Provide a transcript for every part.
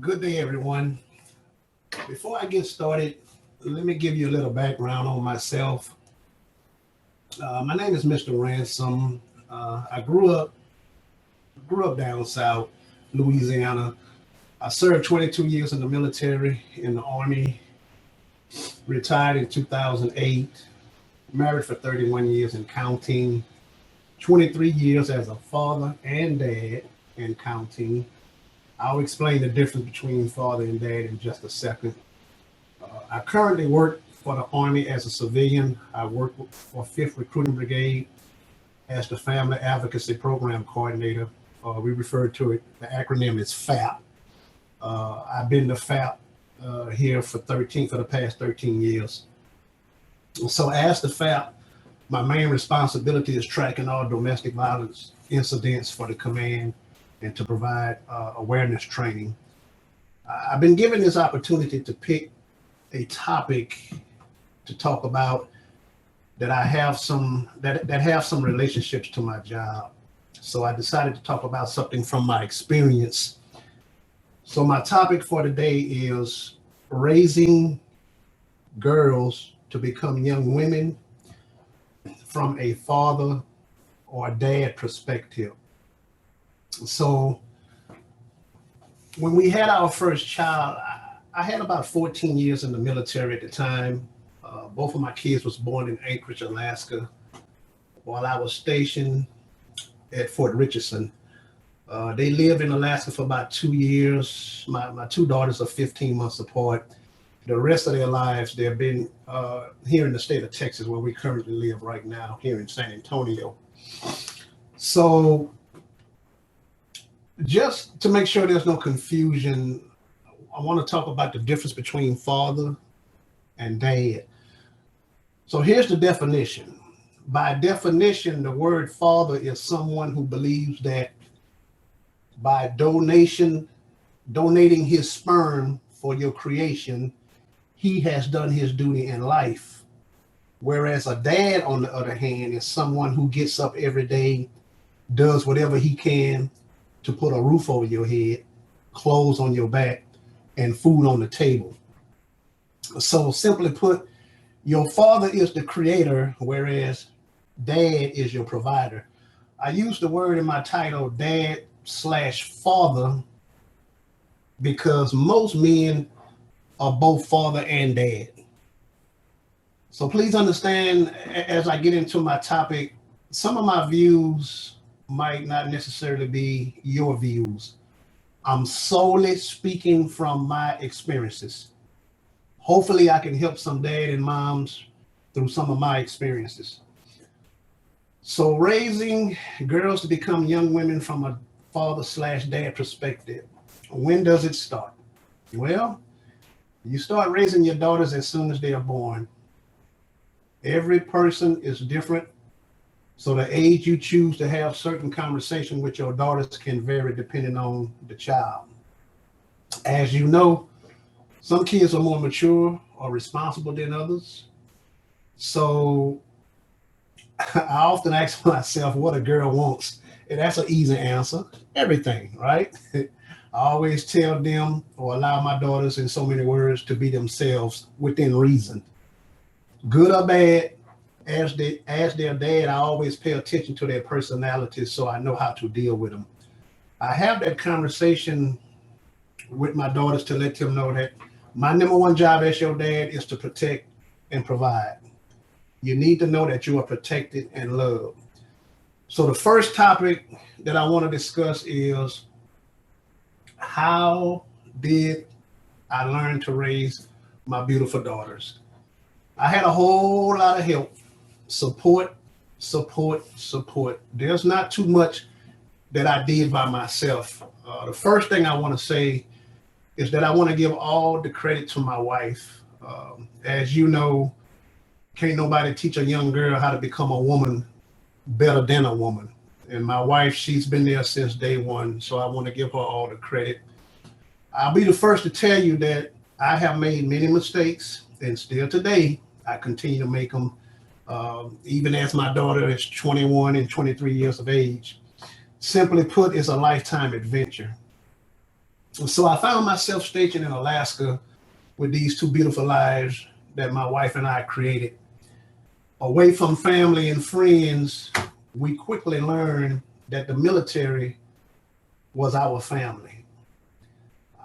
Good day, everyone. Before I get started, let me give you a little background on myself. My name is Mr. Ransom. I grew up down south, Louisiana. I served 22 years in the military, in the Army, retired in 2008, married for 31 years and counting, 23 years as a father and dad and counting. I'll explain the difference between father and dad in just a second. I currently work for the Army as a civilian. I work for 5th Recruiting Brigade as the Family Advocacy Program Coordinator. We refer to it, the acronym is FAP. I've been the FAP here for the past 13 years. So as the FAP, my main responsibility is tracking all domestic violence incidents for the command and to provide awareness training. I've been given this opportunity to pick a topic to talk about that I have some that have some relationships to my job. So I decided to talk about something from my experience. So my topic for today is raising girls to become young women from a father or dad perspective. So when we had our first child, I had about 14 years in the military at the time. Both of my kids was born in Anchorage, Alaska, while I was stationed at Fort Richardson. They lived in Alaska for about 2 years. My two daughters are 15 months apart. The rest of their lives, they've been here in the state of Texas, where we currently live right now, here in San Antonio. So just to make sure there's no confusion, I want to talk about the difference between father and dad. So here's the definition. By definition, the word father is someone who believes that by donating his sperm for your creation, he has done his duty in life. Whereas a dad, on the other hand, is someone who gets up every day, does whatever he can to put a roof over your head, clothes on your back, and food on the table. So simply put, your father is the creator, whereas dad is your provider. I use the word in my title, dad slash father, because most men are both father and dad. So please understand, as I get into my topic, some of my views might not necessarily be your views. I'm solely speaking from my experiences. Hopefully, I can help some dad and moms through some of my experiences. So, raising girls to become young women from a father slash dad perspective. When does it start? Well, you start raising your daughters as soon as they are born. Every person is different. So the age you choose to have certain conversation with your daughters can vary depending on the child. As you know, some kids are more mature or responsible than others. So I often ask myself what a girl wants. And that's an easy answer. Everything, right? I always tell them or allow my daughters, in so many words, to be themselves within reason. Good or bad, as their dad, I always pay attention to their personalities so I know how to deal with them. I have that conversation with my daughters to let them know that my number one job as your dad is to protect and provide. You need to know that you are protected and loved. So the first topic that I want to discuss is, how did I learn to raise my beautiful daughters? I had a whole lot of help, support, support. There's not too much that I did by myself. The first thing I want to say is that I want to give all the credit to my wife. As you know, can't nobody teach a young girl how to become a woman better than a woman. And my wife, she's been there since day one, so I want to give her all the credit. I'll be the first to tell you that I have made many mistakes, and still today, I continue to make them, even as my daughter is 21 and 23 years of age. Simply put, it's a lifetime adventure. So I found myself stationed in Alaska with these two beautiful lives that my wife and I created. Away from family and friends, we quickly learned that the military was our family.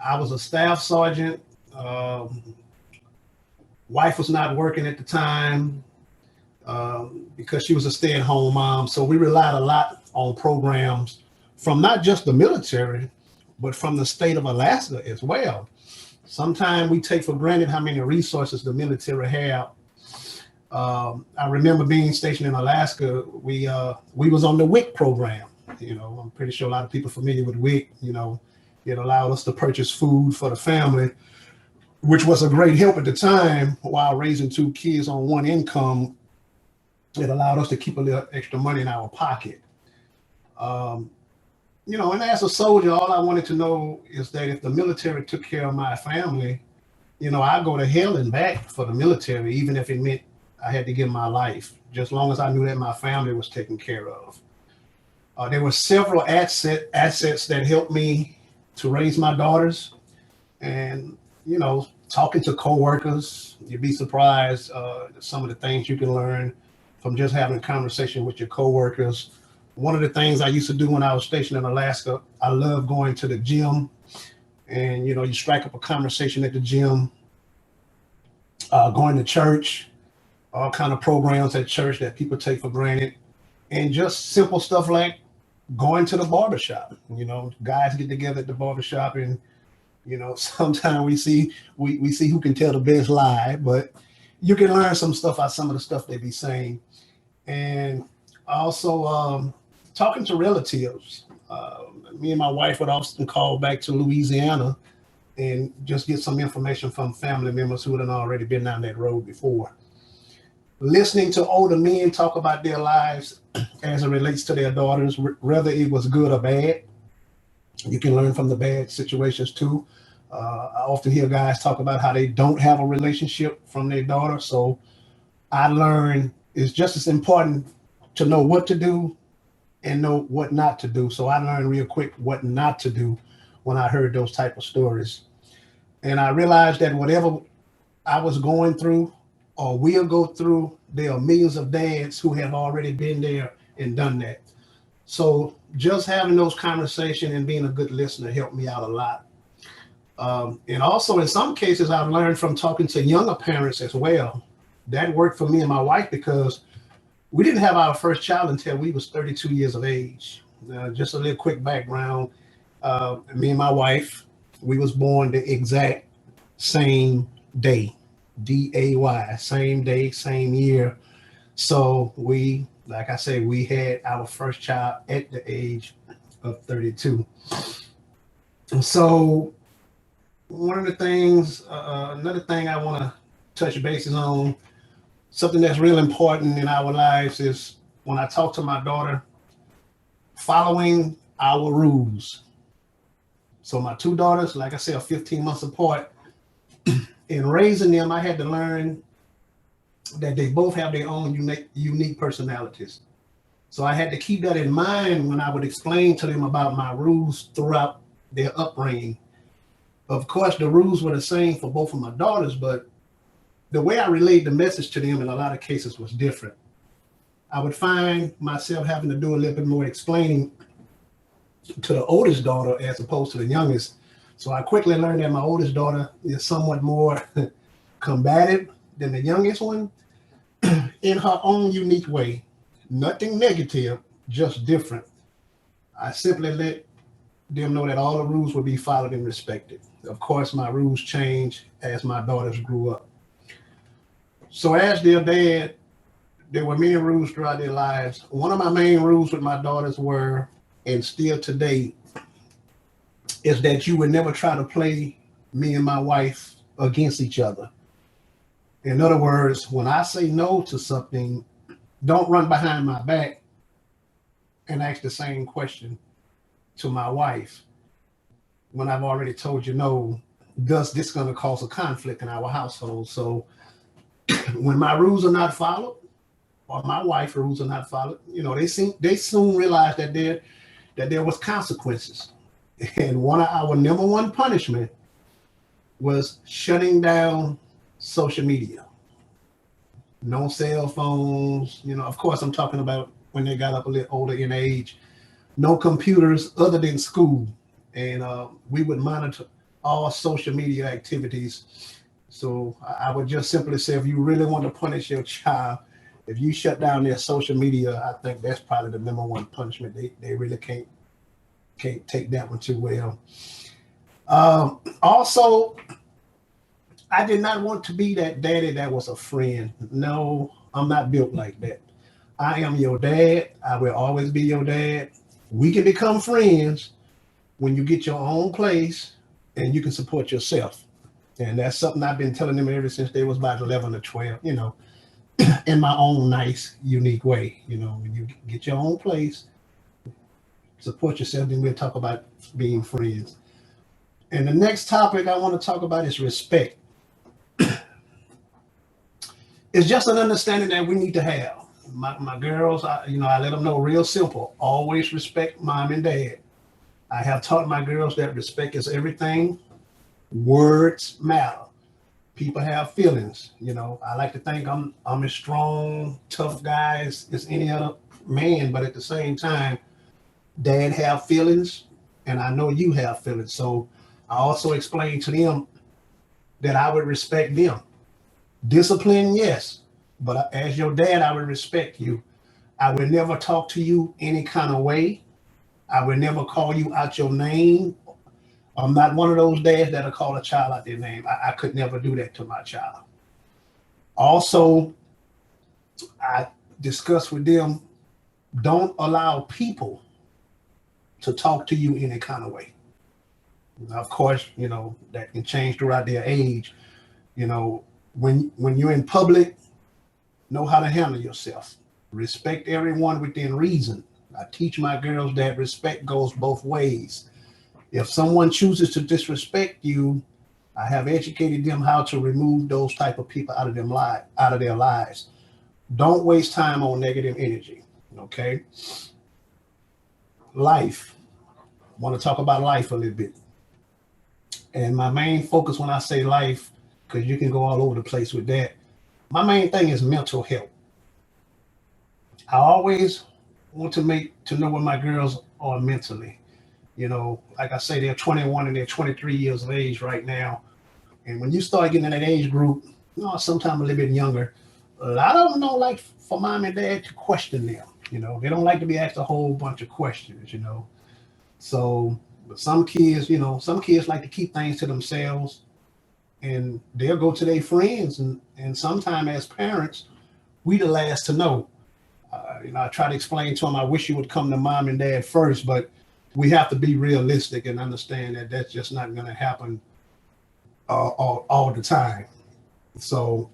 I was a staff sergeant. Wife was not working at the time because she was a stay-at-home mom. So we relied a lot on programs from not just the military, but from the state of Alaska as well. Sometimes we take for granted how many resources the military have. I remember being stationed in Alaska. We was on the WIC program. I'm pretty sure a lot of people are familiar with WIC. It allowed us to purchase food for the family, which was a great help at the time. While raising two kids on one income, it allowed us to keep a little extra money in our pocket. And as a soldier, all I wanted to know is that if the military took care of my family, I'd go to hell and back for the military, even if it meant I had to give my life, just long as I knew that my family was taken care of. There were several assets that helped me to raise my daughters, and talking to coworkers, you'd be surprised some of the things you can learn from just having a conversation with your coworkers. One of the things I used to do when I was stationed in Alaska, I love going to the gym, and you strike up a conversation at the gym, going to church, all kind of programs at church that people take for granted, and just simple stuff like going to the barbershop. Guys get together at the barbershop, and sometimes we see who can tell the best lie, but you can learn some stuff out some of the stuff they be saying. And also talking to relatives. Me and my wife would often call back to Louisiana and just get some information from family members who had already been down that road before. Listening to older men talk about their lives as it relates to their daughters, whether it was good or bad. You can learn from the bad situations too. I often hear guys talk about how they don't have a relationship from their daughter. So I learned it's just as important to know what to do and know what not to do. So I learned real quick what not to do when I heard those type of stories. And I realized that whatever I was going through or will go through, there are millions of dads who have already been there and done that. So just having those conversations and being a good listener helped me out a lot. And also in some cases, I've learned from talking to younger parents as well. That worked for me and my wife because we didn't have our first child until we was 32 years of age. Just a little quick background. Me and my wife, we was born the exact same day, day, same day, same year. So we, like I said, we had our first child at the age of 32. And so one of the things, another thing I want to touch bases on, something that's real important in our lives is when I talk to my daughter, following our rules. So my two daughters, like I said, are 15 months apart. In raising them, I had to learn that they both have their own unique personalities. So I had to keep that in mind when I would explain to them about my rules throughout their upbringing. Of course, the rules were the same for both of my daughters, but the way I relayed the message to them in a lot of cases was different. I would find myself having to do a little bit more explaining to the oldest daughter as opposed to the youngest. So I quickly learned that my oldest daughter is somewhat more combative than the youngest one in her own unique way. Nothing negative, just different. I simply let them know that all the rules will be followed and respected. Of course, my rules changed as my daughters grew up. So as their dad, there were many rules throughout their lives. One of my main rules with my daughters were, and still today, is that you would never try to play me and my wife against each other. In other words, when I say no to something, don't run behind my back and ask the same question to my wife when I've already told you no. Thus, this is going to cause a conflict in our household. So when my rules are not followed, or my wife's rules are not followed, they soon realize that there was consequences. And one of our number one punishment was shutting down social media. No cell phones, of course I'm talking about when they got up a little older in age. No computers other than school. And we would monitor all social media activities. So I would just simply say, if you really want to punish your child, if you shut down their social media, I think that's probably the number one punishment. They really can't take that one too well. Also, I did not want to be that daddy that was a friend. No, I'm not built like that. I am your dad. I will always be your dad. We can become friends when you get your own place and you can support yourself. And that's something I've been telling them ever since they was about 11 or 12, in my own nice, unique way. When you get your own place, support yourself, then we'll talk about being friends. And the next topic I want to talk about is respect. It's just an understanding that we need to have. My girls, I let them know real simple. Always respect mom and dad. I have taught my girls that respect is everything. Words matter. People have feelings. I like to think I'm as strong, tough guy as any other man, but at the same time, dad have feelings, and I know you have feelings. So I also explained to them that I would respect them. Discipline, yes, but as your dad, I would respect you. I would never talk to you any kind of way. I would never call you out your name. I'm not one of those dads that'll call a child out their name. I could never do that to my child. Also, I discussed with them, don't allow people to talk to you any kind of way. Now, of course, that can change throughout their age. When you're in public, know how to handle yourself. Respect everyone within reason. I teach my girls that respect goes both ways. If someone chooses to disrespect you, I have educated them how to remove those type of people out of their lives. Don't waste time on negative energy. Okay. Life. I want to talk about life a little bit. And my main focus when I say life, because you can go all over the place with that, my main thing is mental health. I always want to know where my girls are mentally. Like I say, they're 21 and they're 23 years of age right now. And when you start getting in that age group, sometimes a little bit younger, a lot of them don't like for mom and dad to question them. They don't like to be asked a whole bunch of questions. So, but some kids like to keep things to themselves, and they'll go to their friends. And sometimes as parents, we the last to know. I try to explain to them, I wish you would come to mom and dad first, but we have to be realistic and understand that that's just not going to happen all the time. So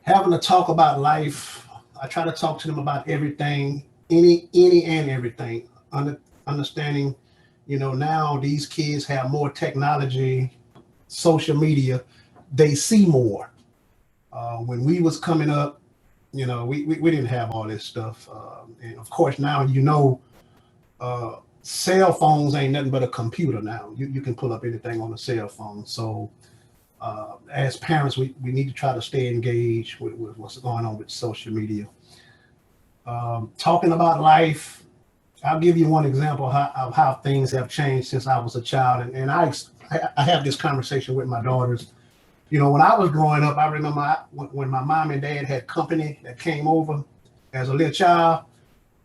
having to talk about life, I try to talk to them about everything, any and everything. Understanding, now these kids have more technology, social media, they see more. When we was coming up, we didn't have all this stuff. And of course now, cell phones ain't nothing but a computer now. You can pull up anything on a cell phone. So as parents, we need to try to stay engaged with what's going on with social media. Talking about life, I'll give you one example of how things have changed since I was a child. And I have this conversation with my daughters. When I was growing up, I remember when my mom and dad had company that came over as a little child,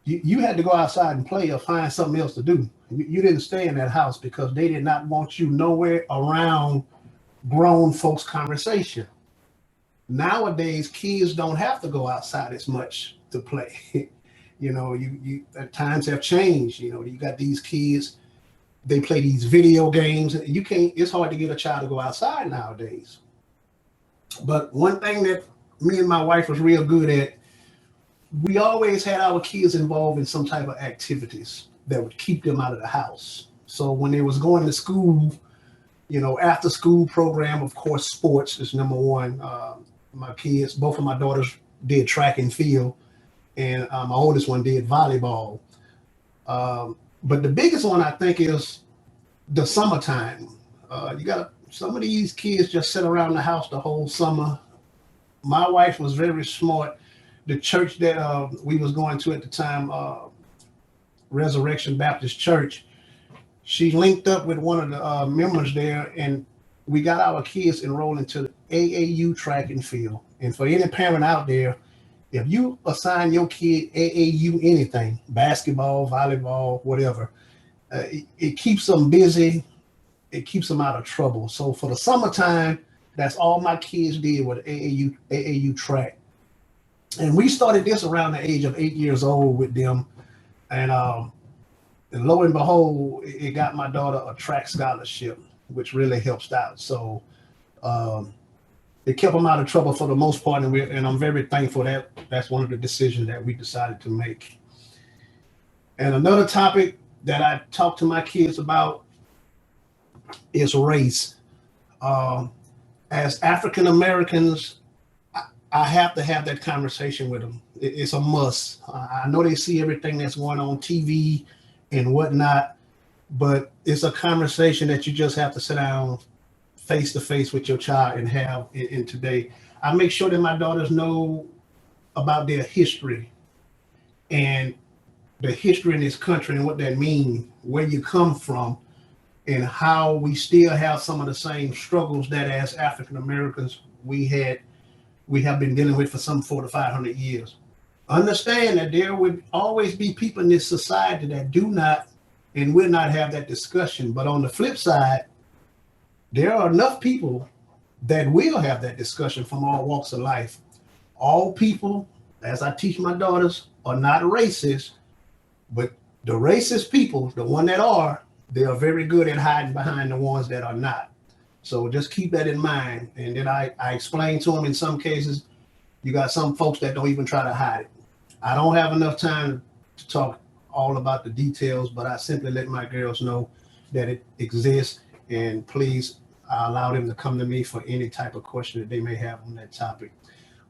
you had to go outside and play or find something else to do. You didn't stay in that house because they did not want you nowhere around grown folks' conversation. Nowadays, kids don't have to go outside as much to play. You times have changed. You got these kids, they play these video games. It's hard to get a child to go outside nowadays. But one thing that me and my wife was real good at, we always had our kids involved in some type of activities that would keep them out of the house. So when they was going to school, after school program, of course, sports is number one. My kids, both of my daughters did track and field, and my oldest one did volleyball. But the biggest one I think is the summertime. You got some of these kids just sit around the house the whole summer. My wife was very smart. The church that we was going to at the time, Resurrection Baptist Church, she linked up with one of the members there, and we got our kids enrolled into the AAU track and field. And for any parent out there, if you assign your kid AAU anything, basketball, volleyball, whatever, it keeps them busy. It keeps them out of trouble. So for the summertime, that's all my kids did with AAU track. And we started this around the age of 8 years old with them. And and lo and behold, it got my daughter a track scholarship, which really helps out. So um, it kept them out of trouble for the most part, and I'm very thankful that that's one of the decisions that we decided to make. And another topic that I talk to my kids about is race. Um, as African Americans, I have to have that conversation with them. It's a must. I know they see everything that's going on TV and whatnot, but it's a conversation that you just have to sit down face to face with your child and have in today. I make sure that my daughters know about their history and the history in this country and what that means, where you come from, and how we still have some of the same struggles that as African Americans we have been dealing with for some 400 to 500 years. Understand that there would always be people in this society that do not and will not have that discussion. But on the flip side, there are enough people that will have that discussion from all walks of life. All people, as I teach my daughters, are not racist, but the racist people, the one that are, they are very good at hiding behind the ones that are not. So just keep that in mind. And then I explain to them in some cases, you got some folks that don't even try to hide it. I don't have enough time to talk all about the details, but I simply let my girls know that it exists. And please, I allow them to come to me for any type of question that they may have on that topic.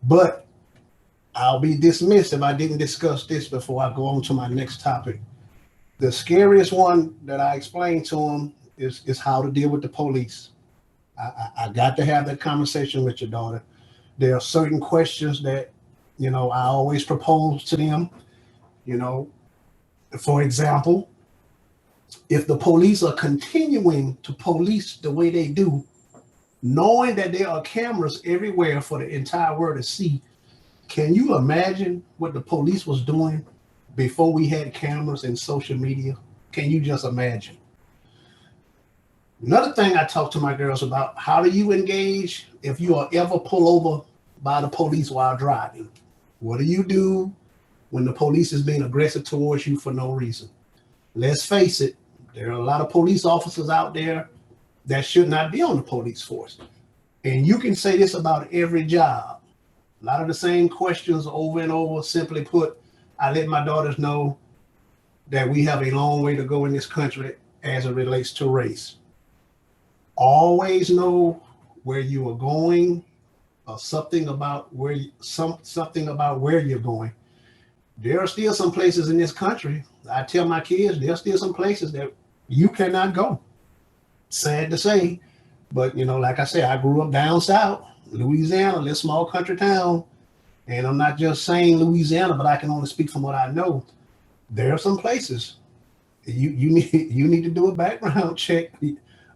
But I'll be dismissed if I didn't discuss this before I go on to my next topic. The scariest one that I explained to them is how to deal with the police. I got to have that conversation with your daughter. There are certain questions that, I always propose to them. You know, for example, if the police are continuing to police the way they do, knowing that there are cameras everywhere for the entire world to see, can you imagine what the police was doing before we had cameras and social media? Can you just imagine? Another thing I talk to my girls about, how do you engage if you are ever pulled over by the police while driving? What do you do when the police is being aggressive towards you for no reason? Let's face it, there are a lot of police officers out there that should not be on the police force. And you can say this about every job. A lot of the same questions over and over. Simply put, I let my daughters know that we have a long way to go in this country as it relates to race. Always know where you are going, or something about something about where you're going. There are still some places in this country. I tell my kids there are still some places that you cannot go. Sad to say, but like I said, I grew up down south, Louisiana, a little small country town, and I'm not just saying Louisiana, but I can only speak from what I know. There are some places you need to do a background check,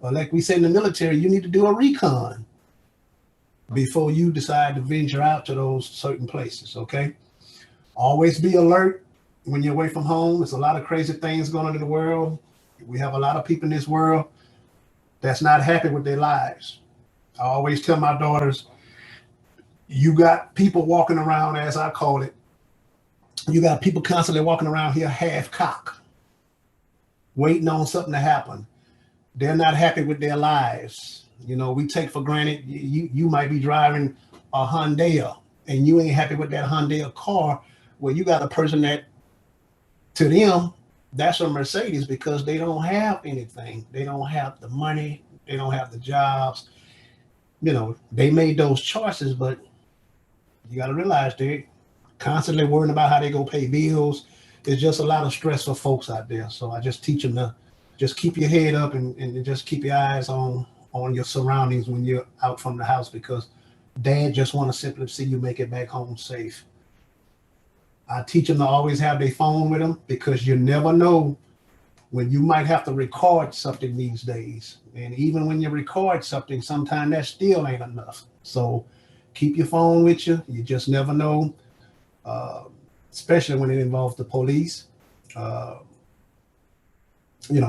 or like we say in the military, you need to do a recon before you decide to venture out to those certain places. Okay, always be alert when you're away from home. There's a lot of crazy things going on in the world. We have a lot of people in this world that's not happy with their lives. I always tell my daughters, you got people walking around, as I call it, you got people constantly walking around here half cock, waiting on something to happen. They're not happy with their lives. We take for granted you might be driving a Hyundai and you ain't happy with that Hyundai car. Well, you got a person that, to them, that's a Mercedes, because they don't have anything. They don't have the money. They don't have the jobs. They made those choices, but you got to realize they're constantly worrying about how they go pay bills, it's just a lot of stress for folks out there. So I just teach them to just keep your head up and just keep your eyes on your surroundings when you're out from the house, because dad just want to simply see you make it back home safe. I teach them to always have their phone with them, because you never know when you might have to record something these days. And even when you record something, sometimes that still ain't enough. So keep your phone with you. You just never know, uh, especially when it involves the police. Uh,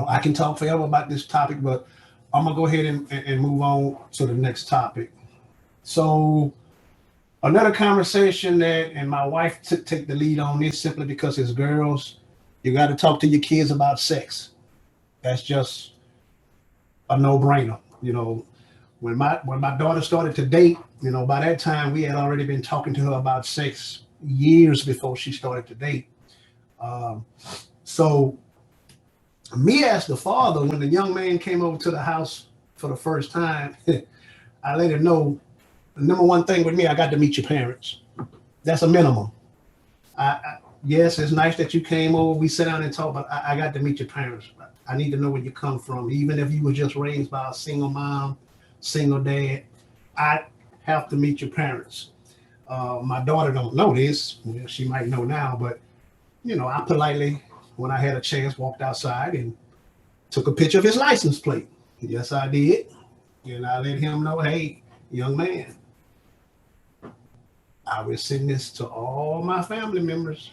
I can talk forever about this topic, but I'm gonna go ahead and move on to the next topic. So another conversation that, and my wife take the lead on this simply because as girls, you got to talk to your kids about sex. That's just a no-brainer. When my daughter started to date, by that time we had already been talking to her about sex years before she started to date. Um, so me as the father, when the young man came over to the house for the first time, I let him know the number one thing with me, I got to meet your parents. That's a minimum. Yes, it's nice that you came over. We sat down and talked, but I got to meet your parents. I need to know where you come from. Even if you were just raised by a single mom, single dad, I have to meet your parents. My daughter don't know this. Well, she might know now, but I politely, when I had a chance, walked outside and took a picture of his license plate. Yes, I did. And I let him know, hey, young man, I will send this to all my family members.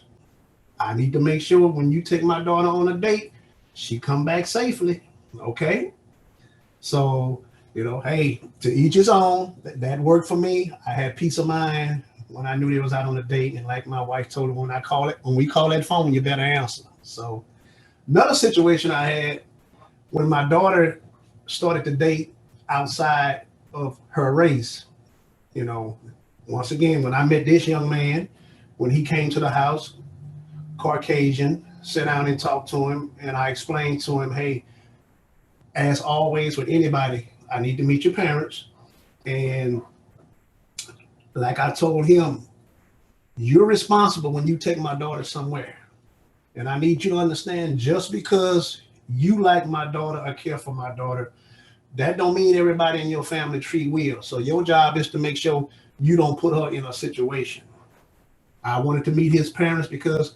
I need to make sure when you take my daughter on a date, she come back safely. Okay. So, hey, to each his own. That worked for me. I had peace of mind when I knew they was out on a date. And like my wife told him, when we call that phone, you better answer. So another situation I had when my daughter started to date outside of her race, you know, once again, when I met this young man, when he came to the house, Caucasian, sit down and talk to him, and I explained to him, hey, as always with anybody, I need to meet your parents. And like I told him, you're responsible when you take my daughter somewhere. And I need you to understand, just because you like my daughter or care for my daughter, that don't mean everybody in your family tree will. So your job is to make sure you don't put her in a situation. I wanted to meet his parents because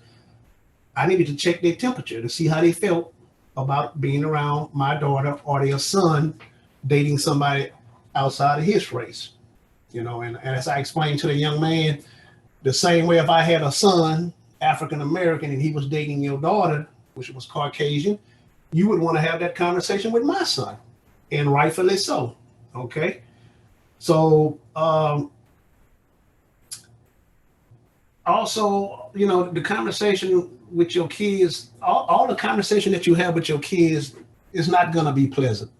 I needed to check their temperature to see how they felt about being around my daughter or their son dating somebody outside of his race. And as I explained to the young man, the same way if I had a son, African American, and he was dating your daughter, which was Caucasian, you would want to have that conversation with my son, and rightfully so. Okay. So also, the conversation with your kids, all the conversation that you have with your kids is not going to be pleasant,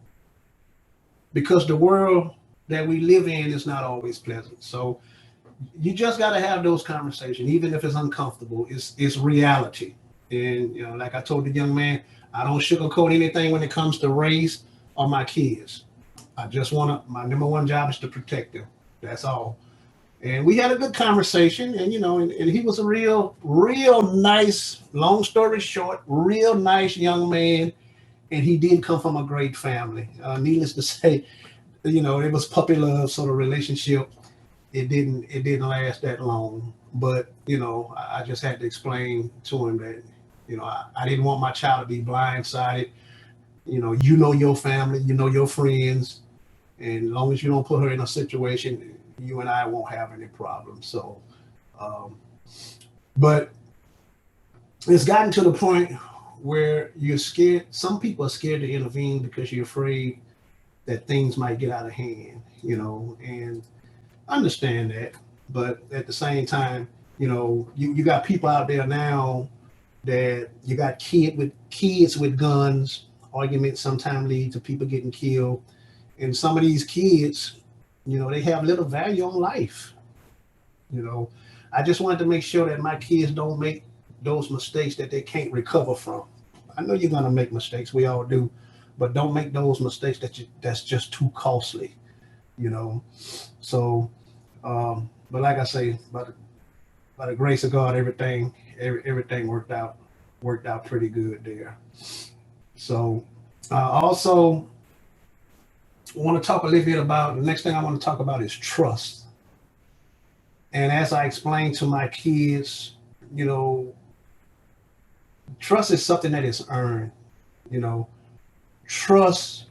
because the world that we live in is not always pleasant. So you just got to have those conversations, even if it's uncomfortable. It's reality. And like I told the young man, I don't sugarcoat anything when it comes to race or my kids. I just my number one job is to protect them. That's all. And we had a good conversation, and he was a real nice, long story short, real nice young man. And he did come from a great family. Needless to say, it was puppy love, so the relationship, it didn't last that long. But I just had to explain to him that I didn't want my child to be blindsided. Your family, your friends, and as long as you don't put her in a situation, you and I won't have any problems. So um, but it's gotten to the point where you're scared. Some people are scared to intervene because you're afraid that things might get out of hand, and I understand that. But at the same time, you got people out there now that you got kids with guns. Arguments sometimes lead to people getting killed. And some of these kids, they have little value on life. You know, I just wanted to make sure that my kids don't make those mistakes that they can't recover from. I know you're gonna make mistakes, we all do, but don't make those mistakes that's just too costly. You know, so but like I say, by the grace of God, everything worked out. worked out pretty good there. So also want to talk a little bit about the next thing I want to talk about is trust. And as I explained to my kids, you know, trust is something that is earned. You know, trust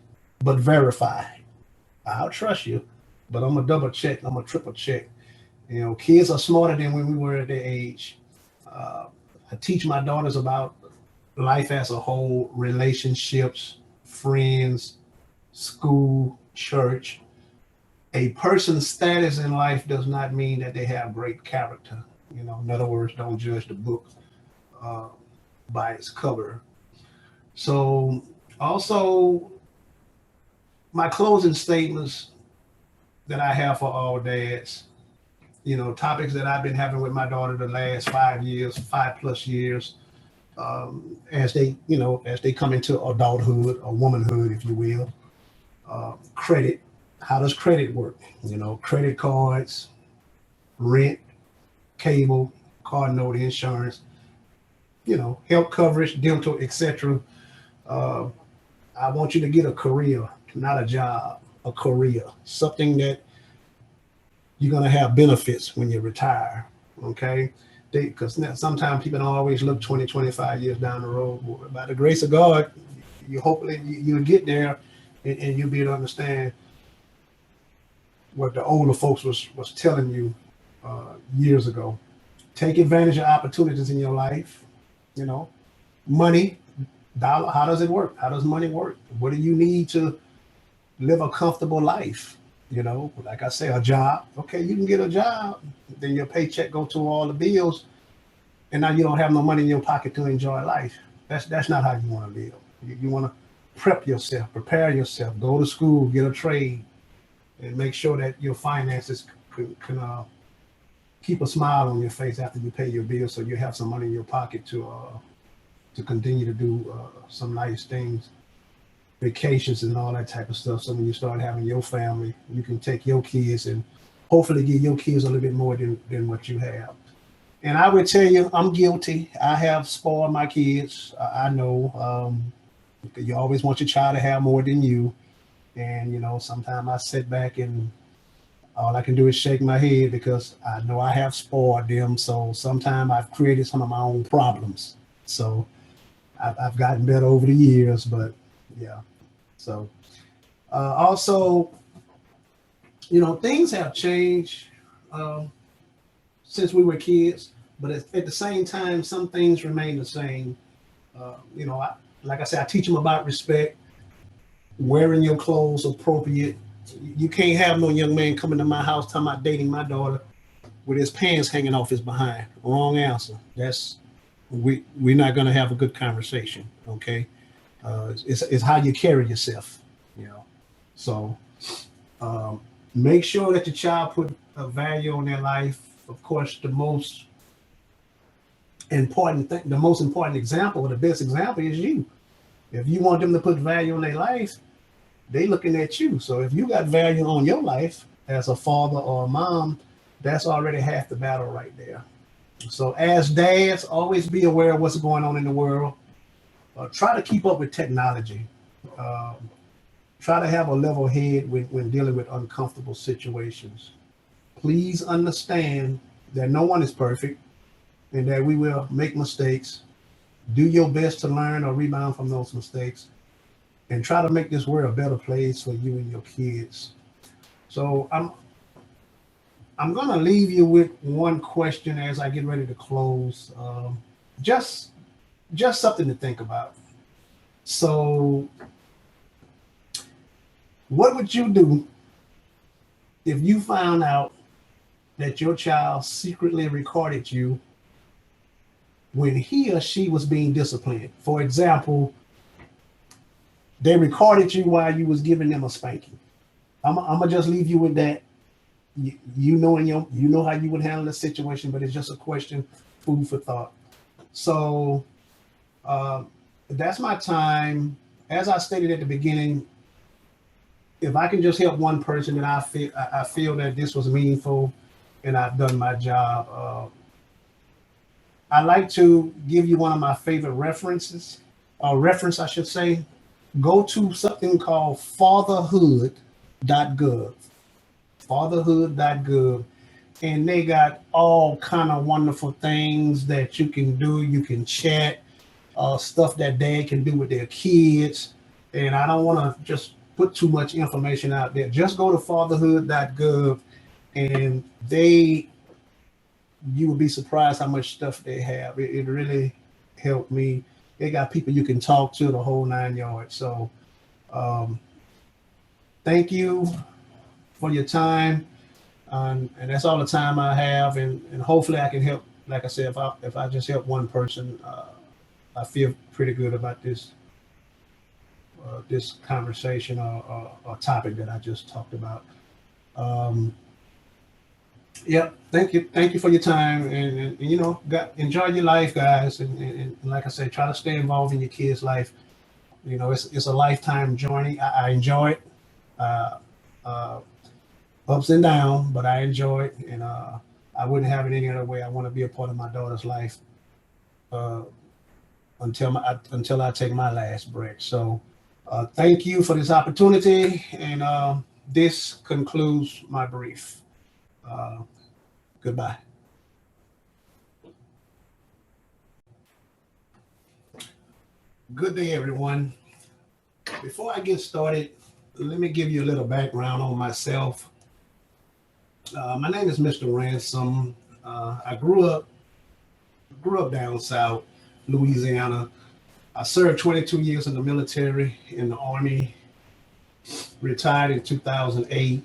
but verify. I'll trust you, but I'm gonna double check. I'm gonna triple check. You know, kids are smarter than when we were at their age. Uh, I teach my daughters about life as a whole, relationships, friends, school, church. A person's status in life does not mean that they have great character. You know, in other words, don't judge the book uh, by its cover. So, also, my closing statements that I have for all dads, you know, topics that I've been having with my daughter the last 5 years, 5+ years, as they, you know, as they come into adulthood or womanhood, if you will. Credit. How does credit work? You know, credit cards, rent, cable, car note, insurance, you know, health coverage, dental, etc. Uh, I want you to get a career, not a job, a career, something that you're going to have benefits when you retire. Okay. Because sometimes people don't always look 20, 25 years down the road. By the grace of God, you hopefully you'll get there, and you'll be able to understand what the older folks was telling you years ago. Take advantage of opportunities in your life. You know, money, dollar. How does it work? How does money work? What do you need to live a comfortable life? You know, like I say, a job. Okay, you can get a job, then your paycheck go to all the bills, and now you don't have no money in your pocket to enjoy life. That's not how you want to live. You want to prep yourself, prepare yourself, go to school, get a trade, and make sure that your finances can keep a smile on your face after you pay your bills, so you have some money in your pocket to continue to do some nice things, vacations and all that type of stuff. So when you start having your family, you can take your kids and hopefully give your kids a little bit more than what you have. And I would tell you, I'm guilty. I have spoiled my kids. I know you always want your child to have more than you. And, you know, sometimes I sit back and all I can do is shake my head because I know I have spoiled them. So sometimes I've created some of my own problems. So I've gotten better over the years, but yeah. So also, you know, things have changed um, since we were kids, but at the same time, some things remain the same. You know, like I said, I teach them about respect, wearing your clothes appropriate. You can't have no young man coming to my house talking about dating my daughter with his pants hanging off his behind. Wrong answer. That's we're not going to have a good conversation. Okay, it's how you carry yourself. You know, so um, make sure that your child put a value on their life. Of course, the most important example, or the best example, is you. If you want them to put value on their life, they looking at you. So if you got value on your life as a father or a mom, that's already half the battle right there. So as dads, always be aware of what's going on in the world. Try to keep up with technology. Um, Try to have a level head when dealing with uncomfortable situations. Please understand that no one is perfect and that we will make mistakes. Do your best to learn or rebound from those mistakes and try to make this world a better place for you and your kids. So I'm gonna leave you with one question as I get ready to close. Just just something to think about. So, what would you do if you found out that your child secretly recorded you when he or she was being disciplined? For example, they recorded you while you was giving them a spanking. I'm gonna just leave you with that. You know how you would handle the situation, but it's just a question, food for thought. So uh, that's my time. As I stated at the beginning, if I can just help one person, then I feel that this was meaningful, and I've done my job. I like to give you one of my favorite references, reference, I should say. Go to something called fatherhood.gov, fatherhood.gov, and they got all kind of wonderful things that you can do. You can chat, stuff that dad can do with their kids. And I don't want to just put too much information out there. Just go to fatherhood.gov, and you would be surprised how much stuff they have. It really helped me. They got people you can talk to, the whole 9 yards. So um, thank you for your time. And that's all the time I have. And hopefully I can help. Like I said, if I just help one person, I feel pretty good about this conversation or topic that I just talked about. Um, yeah, thank you for your time, and enjoy your life, guys, and like I said, try to stay involved in your kids' life. It's a lifetime journey. I enjoy it, uh, uh, ups and downs, but I enjoy it, and I wouldn't have it any other way. I want to be a part of my daughter's life uh, until I take my last breath. So, thank you for this opportunity, and this concludes my brief. Uh, Goodbye. Good day, everyone. Before I get started, let me give you a little background on myself. My name is Mr. Ransom. I grew up down south, Louisiana. I served 22 years in the military, in the Army, retired in 2008,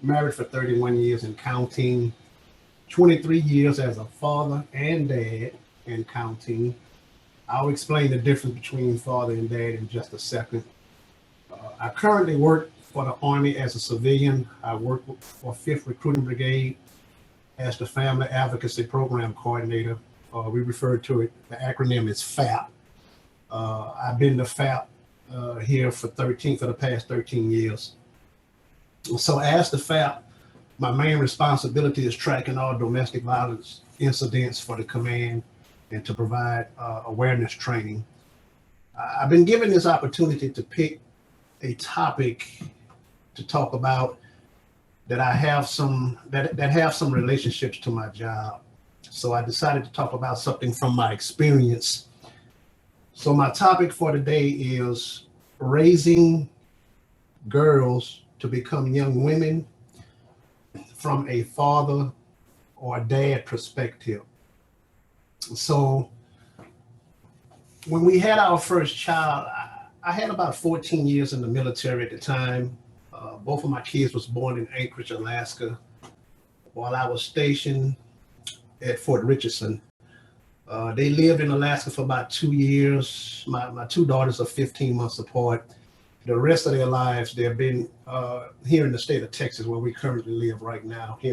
married for 31 years and counting, 23 years as a father and dad and counting. I'll explain the difference between father and dad in just a second. I currently work for the Army as a civilian. I work for 5th Recruiting Brigade as the Family Advocacy Program Coordinator. We refer to it, the acronym is FAP. I've been to FAP here for the past 13 years. So as the FAP, my main responsibility is tracking all domestic violence incidents for the command and to provide awareness training. I've been given this opportunity to pick a topic to talk about that I have that have some relationships to my job. So I decided to talk about something from my experience. So my topic for today is raising girls to become young women from a father or dad perspective. So when we had our first child, I had about 14 years in the military at the time. Both of my kids was born in Anchorage, Alaska, while I was stationed at Fort Richardson. They lived in Alaska for about 2 years. My two daughters are 15 months apart. The rest of their lives, they've been here in the state of Texas, where we currently live right now, here